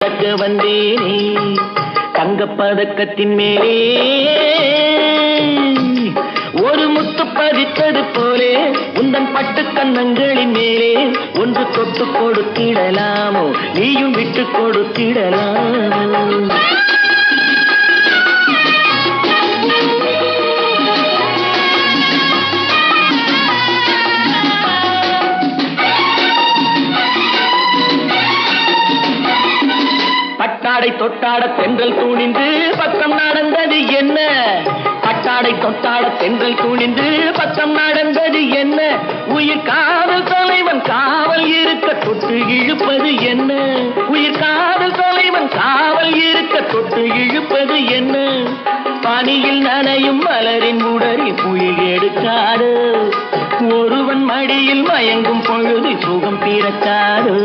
நடக்க வந்தேனே தங்கப்பதக்கத்தின் மேலே ஒரு முத்து பதித்தது போலே உந்தன் பட்டு கன்னங்களின் மேலே ஒன்று தொட்டு கொடுத்திடலாமோ நீயும் விட்டு கொடுத்திடலாமோ பட்டாடை தொட்டாட தென்றல் தூணிந்து பக்கம் நடந்தது என்ன பட்டாடை தொட்டாட தென்றல் தூணிந்து பக்கம் நடந்தது என்ன உயிர் காதல் தலைவன் காவல் இருக்க தொட்டு இழுப்பது என்ன உயிர் காதல் தலைவன் காவல் இருக்க தொட்டு இழுப்பது என்ன பனியில் நனையும் மலரின் உடலில் புயல் எடுக்காது ஒருவன் மடியில் மயங்கும் பொழுது சுகம் பிறக்காது